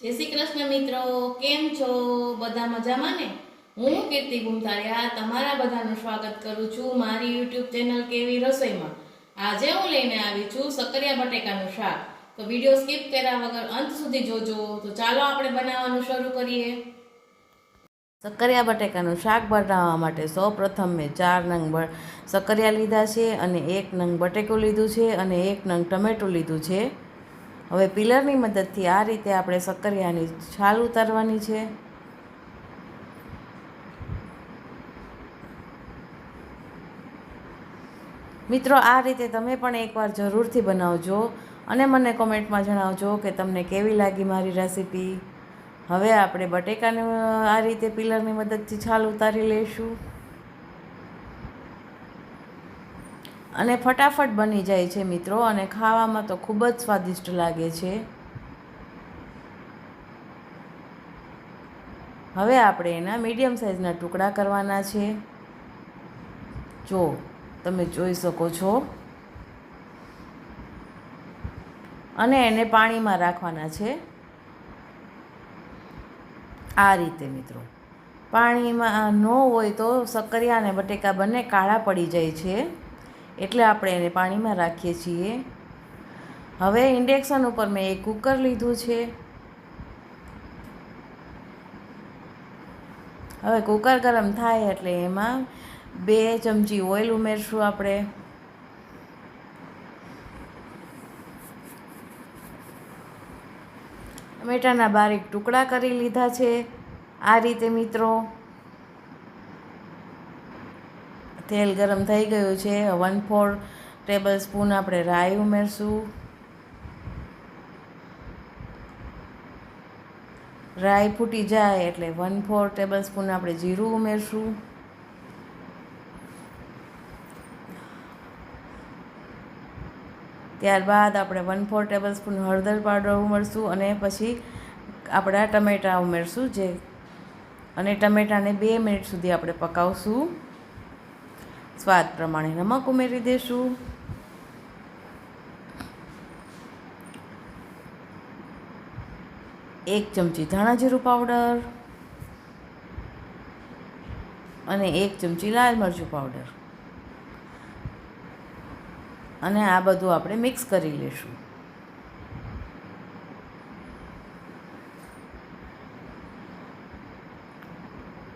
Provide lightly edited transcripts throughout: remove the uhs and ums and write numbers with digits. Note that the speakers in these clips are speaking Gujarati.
જય શ્રી કૃષ્ણ મિત્રો, કેમ છો? બધા મજામાં ને? હું કીર્તિ ગુમતાળિયા તમારા બધાનું સ્વાગત કરું છું મારી યુટ્યુબ ચેનલ કેવી રસોઈમાં. આજે હું લઈને આવી છું સક્કરિયા બટેકાનું શાક. તો વિડીયો સ્કીપ કર્યા વગર અંત સુધી જોજો. તો ચાલો આપણે બનાવવાનું શરૂ કરીએ. સક્કરિયા બટેકાનું શાક બનાવવા માટે સૌપ્રથમ મેં 4 નંગ સક્કરિયા લીધા છે અને 1 નંગ બટેકું લીધું છે અને 1 નંગ ટમેટું લીધું છે. હવે પિલરની મદદથી આ રીતે આપણે સક્કરિયાની છાલ ઉતારવાની છે. મિત્રો, આ રીતે તમે પણ એકવાર જરૂરથી બનાવજો અને મને કોમેન્ટમાં જણાવજો કે તમને કેવી લાગી મારી રેસીપી. હવે આપણે બટેકાને આ રીતે પિલરની મદદથી છાલ ઉતારી લઈશું અને ફટાફટ બની જાય છે મિત્રો, અને ખાવામાં તો ખૂબ જ સ્વાદિષ્ટ લાગે છે. હવે આપણે એના મીડિયમ સાઇઝના ટુકડા કરવાના છે. જો તમે જોઈ શકો છો, અને એને પાણીમાં રાખવાના છે આ રીતે મિત્રો. પાણીમાં ન હોય તો સક્કરિયા અને બટેકા બંને કાળા પડી જાય છે, એટલે આપણે એને પાણીમાં રાખીએ છીએ. હવે ઇન્ડક્શન ઉપર મેં એક કુકર લીધું છે. હવે કુકર ગરમ થાય એટલે એમાં 2 ચમચી ઓઇલ ઉમેરશું આપણે. ટમેટાના બારીક ટુકડા કરી લીધા છે આ રીતે મિત્રો. તેલ ગરમ થઈ ગયું છે. 1/4 ટેબલ સ્પૂન આપણે રાઈ ઉમેરશું. રાઈ ફૂટી જાય એટલે 1/4 ટેબલ સ્પૂન આપણે જીરું ઉમેરશું. ત્યારબાદ આપણે 1/4 ટેબલ સ્પૂન હળદર પાવડર ઉમેરશું અને પછી આપણા ટમેટાં ઉમેરશું અને ટમેટાને 2 મિનિટ સુધી આપણે પકાવશું. સ્વાદ પ્રમાણે નમક ઉમેરી દઈશું. એક ચમચી ધાણા જીરું પાવડર અને 1 ચમચી લાલ મરચું પાવડર, અને આ બધું આપણે મિક્સ કરી લઈશું.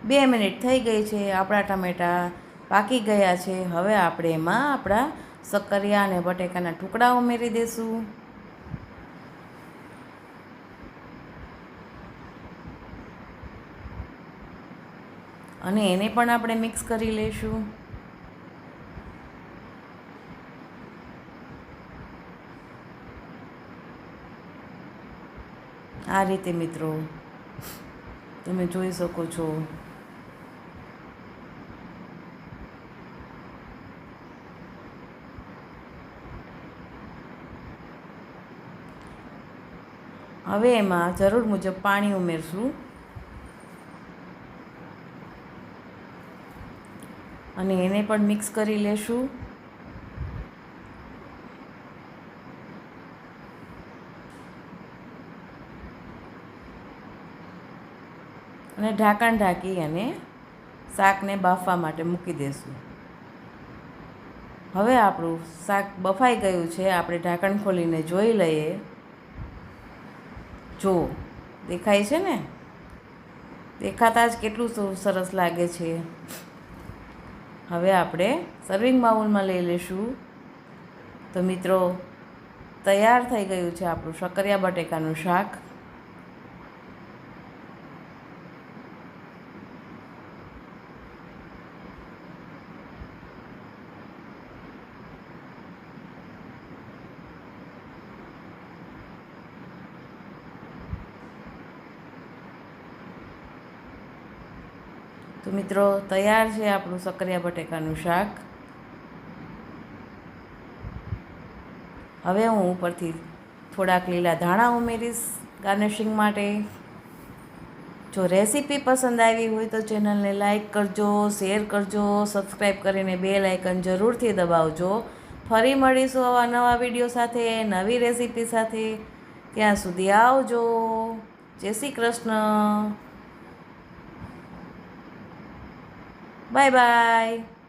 બે મિનિટ થઈ ગઈ છે. આપણા ટમેટાં પાકી ગયા છે. હવે આપણે એમાં આપણા સક્કરિયા અને બટેકાના ટુકડા ઉમેરી દઈશું. અને એને પણ આપણે મિક્સ કરી લઈશું. આ રીતે મિત્રો તમે જોઈ શકો છો. હવે એમાં જરૂર મુજબ પાણી ઉમેરશું અને એને પણ મિક્સ કરી લેશું. અને ઢાંકણ ઢાંકી અને શાકને બાફવા માટે મૂકી દઈશું. હવે આપણું શાક બફાઈ ગયું છે. આપણે ઢાંકણ ખોલીને જોઈ લઈએ. જો દેખાય છે ને, દેખાતા જ કેટલું સરસ લાગે છે. હવે આપણે સર્વિંગ બાઉલમાં લઈ લઈશું. તો મિત્રો, તૈયાર થઈ ગયું છે આપણું સક્કરિયા બટેકાનું શાક. તો મિત્રો, તૈયાર છે આપણું સક્કરિયા બટેકાનું શાક. હવે હું ઉપરથી થોડાક લીલા ધાણા ઉમેરીશ ગાર્નિશિંગ માટે. જો રેસીપી પસંદ આવી હોય તો ચેનલને લાઈક કરજો, શેર કરજો, સબસ્ક્રાઈબ કરીને બેલ આઇકન જરૂરથી દબાવજો. ફરી મળીશું આવા નવા વિડીયો સાથે, નવી રેસીપી સાથે. ત્યાં સુધી આવજો. જય શ્રી કૃષ્ણ. Bye bye.